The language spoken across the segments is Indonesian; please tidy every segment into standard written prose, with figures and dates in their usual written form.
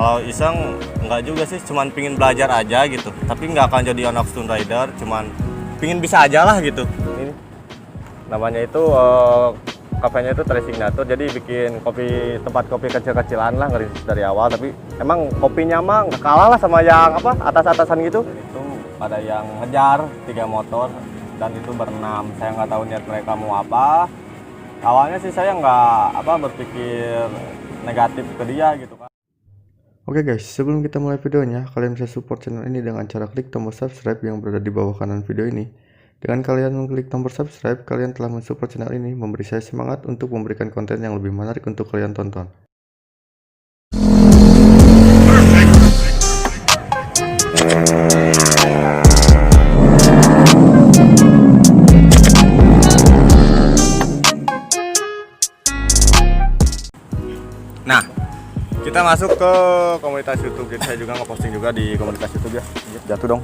Kalau iseng nggak juga sih, cuman pingin belajar aja gitu. Tapi nggak akan jadi anak Stone Rider, cuman pingin bisa aja lah gitu. Ini namanya itu kafenya itu Tresignature, jadi bikin kopi, tempat kopi kecil-kecilan lah, ngerintis dari awal. Tapi emang kopinya mah nggak kalah lah sama yang apa atas-atasan gitu. Itu ada yang ngejar 3 motor dan itu berenam. Saya nggak tahu niat mereka mau apa. Awalnya sih saya nggak berpikir negatif ke dia gitu kan. Oke guys, sebelum kita mulai videonya, kalian bisa support channel ini dengan cara klik tombol subscribe yang berada di bawah kanan video ini. Dengan kalian mengklik tombol subscribe, kalian telah mensupport channel ini, memberi saya semangat untuk memberikan konten yang lebih menarik untuk kalian tonton. Nah, kita masuk ke komunitas YouTube. Jadi saya juga ngeposting juga di komunitas YouTube ya. Jatuh dong.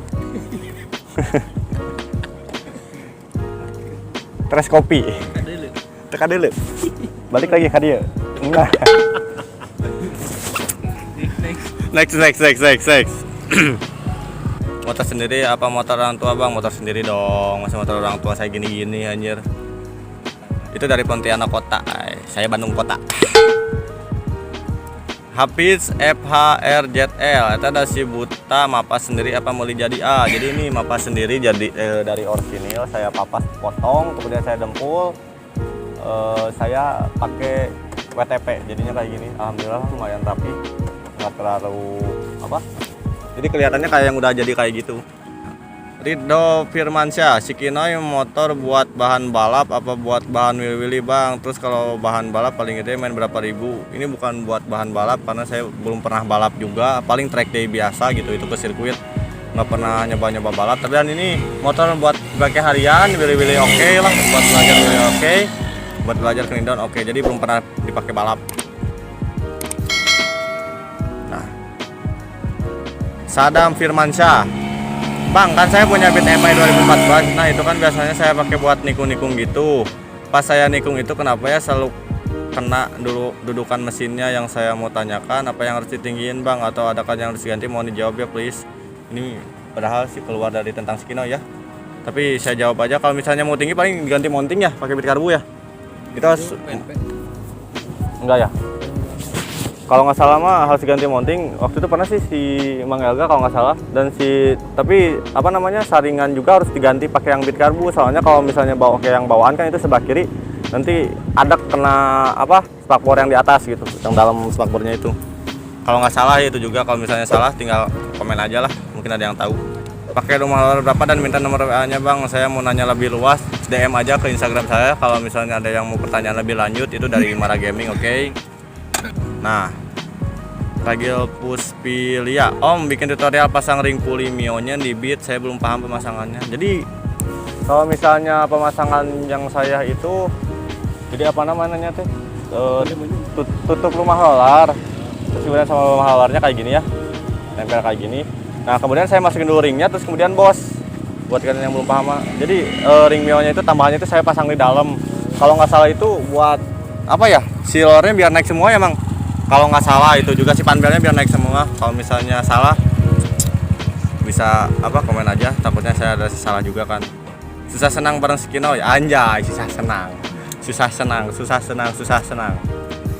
Tres kopi. Teka dulu. Balik lagi ke dia. Enggak. Next. Motor sendiri apa motor orang tua bang? Motor sendiri dong. Masa motor orang tua saya gini-gini anjir. Itu dari Pontianak kota. Saya Bandung kota. Hafiz FHRZL itu ada si buta mapas sendiri apa mau jadi jadi ini mapas sendiri jadi dari orsinil saya papas potong kemudian saya dempul saya pakai WTP jadinya kayak gini. Alhamdulillah lumayan rapi, nggak terlalu jadi kelihatannya kayak yang udah jadi kayak gitu. Ridho Firmansyah, Sikinoy motor buat bahan balap apa buat bahan wili-wili bang? Terus kalau bahan balap paling gede main berapa ribu? Ini bukan buat bahan balap karena saya belum pernah balap juga, paling track day biasa gitu, itu ke sirkuit, nggak pernah nyoba-nyoba balap. Tapi kan ini motor buat pakai harian, wili-wili oke lah, buat belajar wili oke, buat belajar knee oke, jadi belum pernah dipakai balap. Nah, Sadam Firmansyah, Bang, kan saya punya Beat MI 2014. Nah, itu kan biasanya saya pakai buat nikung-nikung gitu. Pas saya nikung itu kenapa ya selalu kena dulu dudukan mesinnya? Yang saya mau tanyakan, apa yang harus ditinggiin, Bang? Atau adakah yang harus diganti? Mohon dijawab ya, please. Ini padahal sih keluar dari tentang Sikino ya. Tapi saya jawab aja, kalau misalnya mau tinggi paling diganti mounting ya, pakai Beat Karbu ya. Itu harus enggak ya? Kalau nggak salah mah harus ganti mounting. Waktu itu pernah sih si Mang Elga kalau nggak salah, dan tapi saringan juga harus diganti pakai yang Beat Karbu. Soalnya kalau misalnya bawa kayak yang bawaan kan itu sebelah kiri nanti ada kena spakbor yang di atas gitu, yang dalam spakbornya itu. Kalau nggak salah ya itu juga. Kalau misalnya salah tinggal komen aja lah, mungkin ada yang tahu. Pakai rumah berapa dan minta nomor WA-nya bang? Saya mau nanya lebih luas, DM aja ke Instagram saya. Kalau misalnya ada yang mau pertanyaan lebih lanjut itu dari Mara Gaming, oke? Nah, Ragil Puspilia, Om bikin tutorial pasang ring pulley Mio-nya di Beat, saya belum paham pemasangannya. Jadi kalau misalnya pemasangan yang saya itu, jadi apa namanya teh? Tutup rumah roller, terus kemudian sama rumah rollernya kayak gini ya, tempel kayak gini. Nah kemudian saya masukin dulu ringnya, terus kemudian bos, buat kalian yang belum paham, jadi ring Mio-nya itu tambahannya itu saya pasang di dalam. Kalau nggak salah itu buat apa ya? Sealernya biar naik semua ya mang. Kalau nggak salah itu juga si panbelnya biar naik semua. Kalau misalnya salah bisa komen aja, takutnya saya ada salah juga kan. Susah senang bareng Sikino ya, anjay. Susah senang.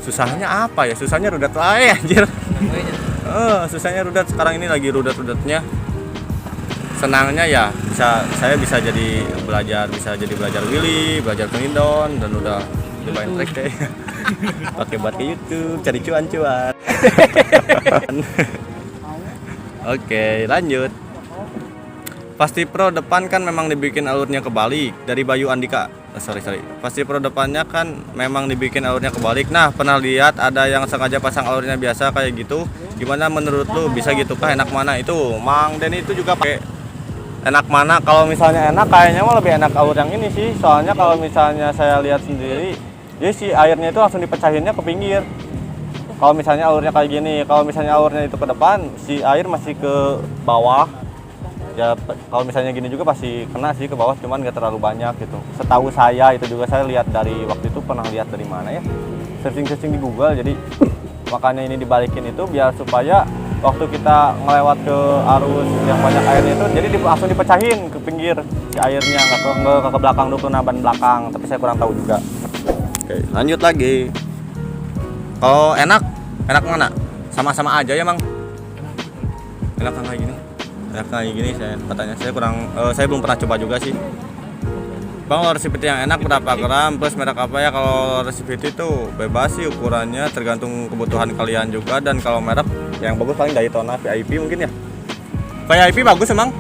Susahnya apa ya? Susahnya rudat lah anjir. Susahnya rudat, sekarang ini lagi rudat-rudatnya. Senangnya ya saya bisa jadi belajar wheelie, belajar knee-down, dan udah cobain track deh. Pakai buat ke YouTube, cari cuan-cuan. Oke, lanjut. Pasti Pro depan kan memang dibikin alurnya kebalik dari Bayu Andika. Sorry. Pasti Pro depannya kan memang dibikin alurnya kebalik. Nah, pernah lihat ada yang sengaja pasang alurnya biasa kayak gitu. Gimana menurut lu, bisa gitu kah? Enak mana itu? Mang Den itu juga pakai enak mana? Kalau misalnya enak, kayaknya mah lebih enak alur yang ini sih. Soalnya kalau misalnya saya lihat sendiri, jadi si airnya itu langsung dipecahinnya ke pinggir. Kalau misalnya alurnya kayak gini, kalau misalnya alurnya itu ke depan, si air masih ke bawah. Ya kalau misalnya gini juga pasti kena sih ke bawah, cuman nggak terlalu banyak gitu. Setahu saya itu juga saya lihat dari waktu itu, pernah lihat dari mana ya? Searching di Google. Jadi makanya ini dibalikin itu biar supaya waktu kita ngelewat ke arus yang banyak airnya itu jadi langsung dipecahin ke pinggir si airnya, nggak ke belakang dulu, ke ban belakang, tapi saya kurang tahu juga. Oke, lanjut lagi. Kalau enak mana? Sama-sama aja ya, Mang. Enak kayak gini. Enak kayak gini saya katanya. Saya belum pernah coba juga sih. Bang, resipiti yang enak berapa gram plus merek apa ya? Kalau resipiti itu bebas sih ukurannya, tergantung kebutuhan kalian juga. Dan kalau merek yang bagus paling Daytona VIP mungkin ya. VIP bagus emang?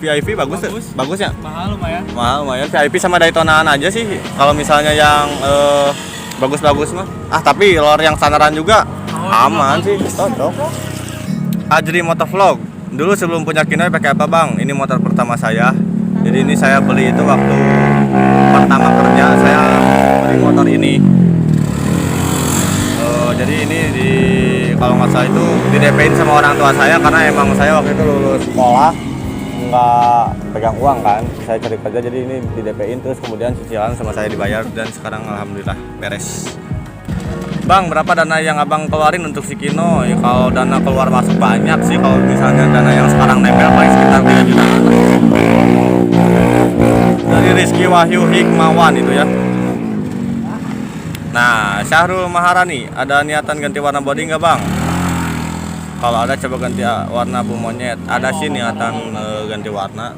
VIP bagus ya? Mahal lumayan. VIP sama Daytonaan aja sih. Kalau misalnya yang bagus-bagus mah. Tapi lor yang standaran juga aman sih, cocok. Ajri Motovlog. Dulu sebelum punya Kinoy pakai apa, Bang? Ini motor pertama saya. Jadi ini saya beli itu waktu pertama kerja, saya beli motor ini. Jadi ini kalau nggak salah itu di DP-in sama orang tua saya karena emang saya waktu itu lulus sekolah nggak pegang uang kan, saya cari kerja, jadi ini di DP-in terus kemudian cicilan sama saya dibayar dan sekarang alhamdulillah beres. Bang, berapa dana yang abang keluarin untuk si Kino? Ya, kalau dana keluar masuk banyak sih, kalau misalnya dana yang sekarang nempel paling sekitar 3 juta. Dari Rizky Wahyu Hikmawan itu ya. Nah, Syahrul Maharani, ada niatan ganti warna body nggak, Bang? Kalau ada coba ganti warna bu monyet. Ada sih niatan ganti warna.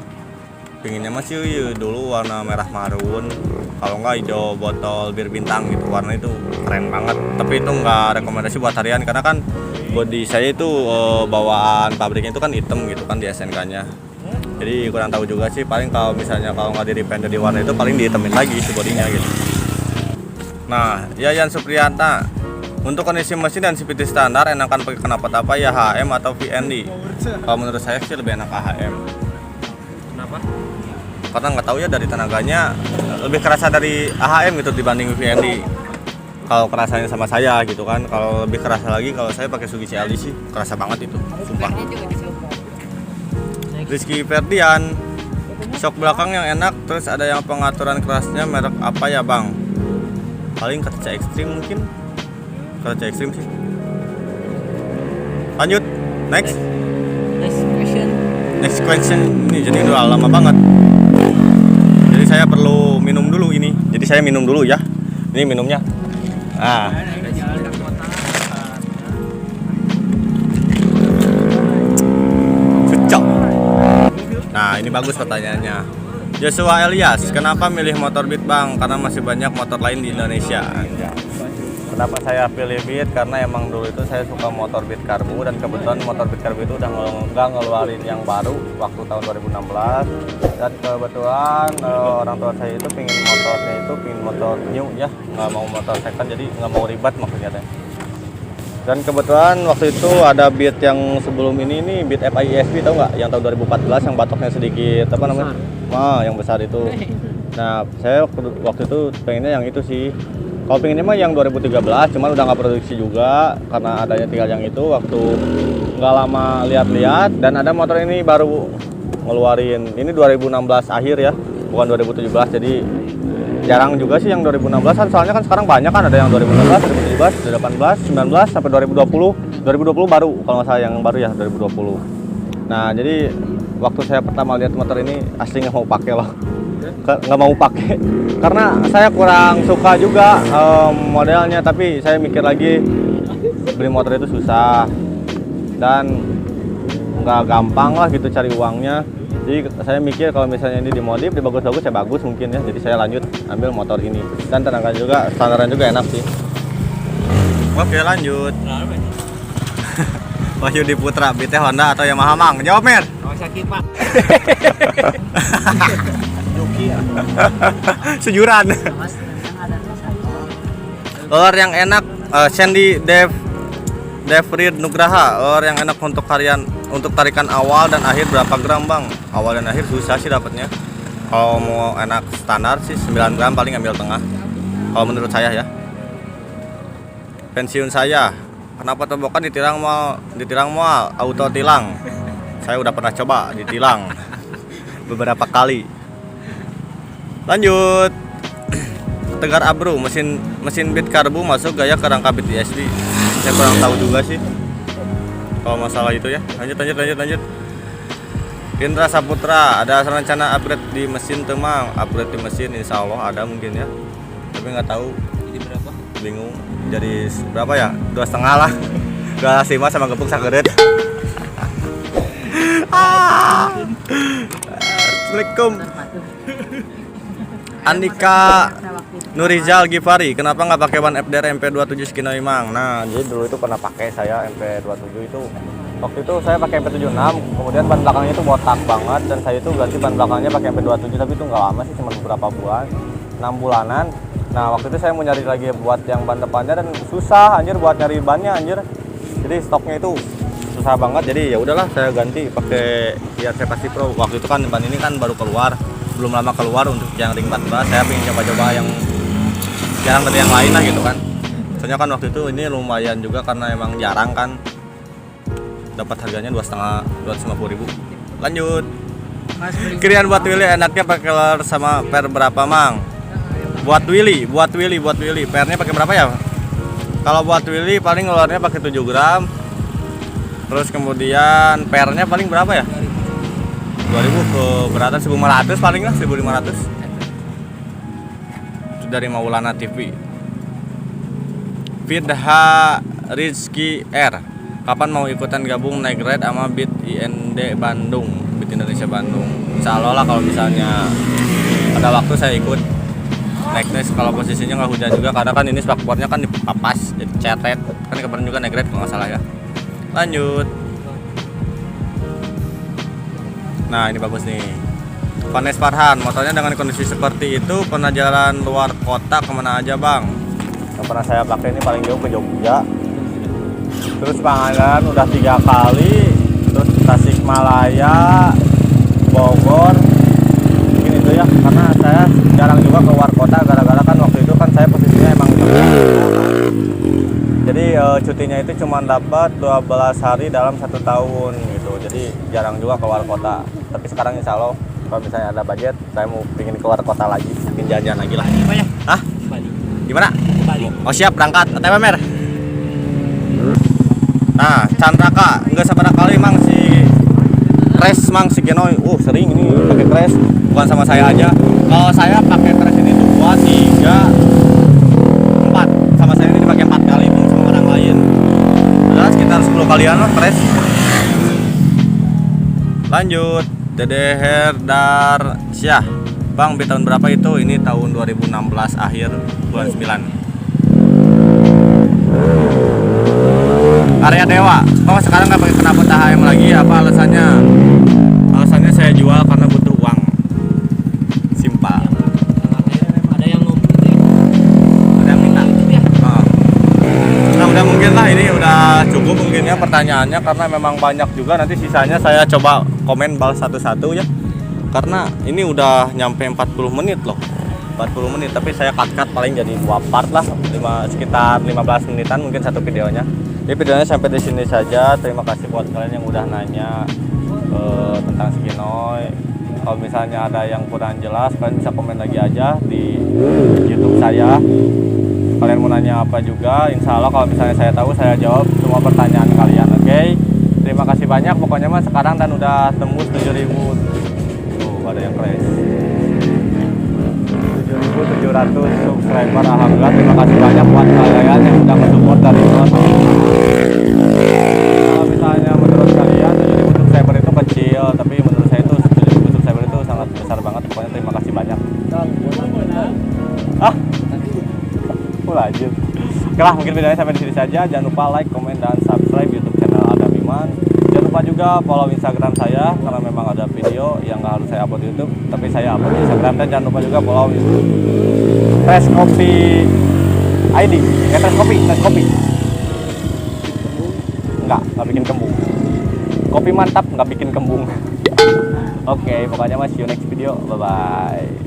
Pinginnya masih dulu warna merah marun. Kalau nggak hijau botol bir bintang gitu, warna itu keren banget. Tapi itu nggak rekomendasi buat harian karena kan body saya itu bawaan pabriknya itu kan hitam gitu kan di SNK-nya. Jadi kurang tahu juga sih, paling kalau misalnya kalau nggak di repaint di warna itu paling dihitamin lagi si bodinya gitu. Nah, Yayan Supriyata, untuk kondisi mesin dan CVT standar enakan pakai knalpot apa ya, HM atau VND? Kalau menurut saya sih lebih enak HM. Kenapa? Karena nggak tahu ya, dari tenaganya lebih kerasa dari AHM gitu dibanding VND. Kalau kerasanya sama saya gitu kan, kalau lebih kerasa lagi kalau saya pakai Suzuki CLD sih kerasa banget itu, sumpah. Rizky Ferdian, shock belakang yang enak, terus ada yang pengaturan kerasnya merek apa ya, Bang? Paling kaca ekstrim mungkin. Kaca ekstrim sih. Lanjut, next question. Ini jadi udah lama banget. Jadi saya perlu minum dulu ini. Jadi saya minum dulu ya. Ini minumnya. Cocok. Nah, ini bagus pertanyaannya. Joshua Elias, kenapa milih motor Beat, Bang? Karena masih banyak motor lain di Indonesia. Kenapa saya pilih Beat? Karena emang dulu itu saya suka motor Beat Karbu, dan kebetulan motor Beat Karbu itu udah nggak ngeluarin yang baru waktu tahun 2016. Dan kebetulan orang tua saya itu pingin motor new ya, nggak mau motor second, jadi nggak mau ribet maksudnya teh. Dan kebetulan waktu itu ada Beat yang sebelum ini nih, Beat FISP, tahu nggak? Yang tahun 2014 yang batoknya sedikit apa namanya? Yang besar itu. Nah, saya waktu itu pengennya yang itu sih. Kalau pengennya mah yang 2013, cuman udah nggak produksi juga karena adanya tinggal yang itu. Waktu nggak lama lihat-lihat dan ada motor ini baru ngeluarin. Ini 2016 akhir ya, bukan 2017. Jadi jarang juga sih yang 2016 kan, soalnya kan sekarang banyak kan, ada yang 2016, 2017, 2018, 19 sampai 2020. 2020 baru kalau nggak salah yang baru ya 2020. Nah, jadi waktu saya pertama lihat motor ini asli nggak mau pakai loh. Nggak mau pakai karena saya kurang suka juga modelnya, tapi saya mikir lagi beli motor itu susah dan nggak gampang lah gitu cari uangnya. Jadi saya mikir kalau misalnya ini dimodif, dibagus-bagus ya bagus mungkin ya. Jadi saya lanjut ambil motor ini dan tenaga juga, standaran juga enak sih. Oke, lanjut. Wahyudi Putra, BT Honda atau Yamaha, Mang? Jawab, Mer. Kawasaki, Pak. Sujuran. Lor yang enak, Sandy Devrid Nugraha. Lor yang enak untuk tarikan awal dan akhir berapa gram, Bang? Awal dan akhir susah sih dapatnya. Kalau mau enak standar sih 9 gram paling ambil tengah. Kalau menurut saya ya. Pensiun saya. Kenapa tobokan ditilang mal auto tilang? Saya udah pernah coba ditilang beberapa kali. Lanjut. Tegar Abru, mesin Beat Karbu masuk gaya kerangka Beat ISB. saya kurang tahu juga sih kalau masalah itu ya. Lanjut. Indra Saputra, ada rencana upgrade di mesin temang? Upgrade di mesin insya Allah ada mungkin ya, tapi nggak tahu Jadi berapa? bingung jadi berapa ya, 2,5 lah. 2,5 sama gepuk sakeureut. Assalamualaikum. Andika Nurizal Gifari, kenapa nggak pakai ban FDR MP27 Skinoi Mang? Nah, jadi dulu itu pernah pakai saya MP27 itu. Waktu itu saya pakai MP76, kemudian ban belakangnya itu botak banget dan saya itu ganti ban belakangnya pakai MP27, tapi itu nggak lama sih, cuma beberapa bulan, 6 bulanan. Nah, waktu itu saya mau nyari lagi buat yang ban depannya dan susah anjir buat nyari bannya anjir. Jadi stoknya itu susah banget, jadi ya udahlah saya ganti pakai IRC Pasti Pro. Waktu itu kan ban ini kan baru keluar, belum lama keluar untuk yang ring 14. Saya pengen coba-coba yang jarang dari yang lain lah gitu kan. Soalnya kan waktu itu ini lumayan juga karena emang jarang kan, dapat harganya 250.000. Lanjut. Kirian buat Willy enaknya pakai lure sama per berapa Mang? Buat Willy pernya pakai berapa ya? Kalau buat Willy paling lure-nya pakai 7 gram. Terus kemudian pernya paling berapa ya? 2000 ke beratan 1.500 paling lah, 1.500. Itu dari Maulana TV. Fidha Rizky R, kapan mau ikutan gabung naik ride sama Beat IND Bandung, Beat Indonesia Bandung? Insya Allah lah, kalau misalnya ada waktu saya ikut naik ride. Kalau posisinya nggak hujan juga, karena kan ini spakbornya kan dipapas jadi cetet kan, kemarin juga naik ride kalau nggak salah ya. Lanjut. Nah ini bagus nih, Vanes Farhan, motornya dengan kondisi seperti itu pernah jalan luar kota kemana aja Bang? Yang pernah saya pakai ini paling jauh ke Jogja, terus Pangandaran udah 3 kali, terus Tasikmalaya, Bogor, mungkin itu ya, karena saya jarang juga keluar kota gara-gara kan waktu itu kan saya posisinya emang di Jogja. Jadi cutinya itu cuma dapat 12 hari dalam 1 tahun gitu, jadi jarang juga keluar kota. Tapi sekarang insya Allah kalau misalnya ada budget, saya mau pingin keluar kota lagi, bikin jajan lagi lah. Hah? Bali. Gimana? Bali. Oh siap, berangkat. OTW Mer. Nah, Candraka, enggak sabar kali Mang si Crash Mang si Genoy. Sering ini pakai Crash, bukan sama saya aja. Kalau saya pakai Crash ini 2, 3, 4. Sama saya ini dipakai 4 kali, belum sama orang lain. Ada sekitar 10 kalian lah Crash. Lanjut, Dede Herdar Syah. Bang, di tahun berapa itu? Ini tahun 2016 akhir bulan 9. Karya Dewa. Oh, sekarang nggak pakai knalpot HM lagi. Apa alasannya? Alasannya saya jual karena butuh uang. Simpel. Ada yang ngomong Ada yang minta. ya. Nah, udah mungkin lah, ini udah cukup mungkinnya pertanyaannya, karena memang banyak juga. Nanti sisanya saya coba komen balas satu-satu ya. Karena ini udah nyampe 40 menit loh. 40 menit, tapi saya cut paling jadi 2 part lah, sekitar 15 menitan mungkin satu videonya. Jadi videonya sampai di sini saja. Terima kasih buat kalian yang udah nanya tentang Skinoy. Kalau misalnya ada yang kurang jelas, kalian bisa komen lagi aja di YouTube saya. Kalian mau nanya apa juga, insya Allah kalau misalnya saya tahu, saya jawab semua pertanyaan kalian. Oke? Terima kasih banyak. Pokoknya mah sekarang dan udah tembus 7.000. Ada yang crash 7.700 subscriber. Alhamdulillah, terima kasih banyak buat kalian yang sudah mensupport dari awal. Kalau misalnya menurut kalian 7.000 subscriber itu kecil, tapi menurut saya itu 7.000 subscriber itu sangat besar banget. Pokoknya terima kasih banyak. Lanjut. Oke lah, mungkin videonya sampai di sini saja. Jangan lupa like, komen, dan subscribe YouTube channel Adam Iman. Jangan lupa juga follow Instagram saya, karena memang ada video yang nggak harus saya upload di YouTube, tapi saya upload di Instagram. Dan jangan lupa juga follow Fresh Kopi ID. Fresh Kopi. Nggak bikin kembung. Kopi mantap, nggak bikin kembung. Oke, pokoknya mas, see you next video. Bye bye.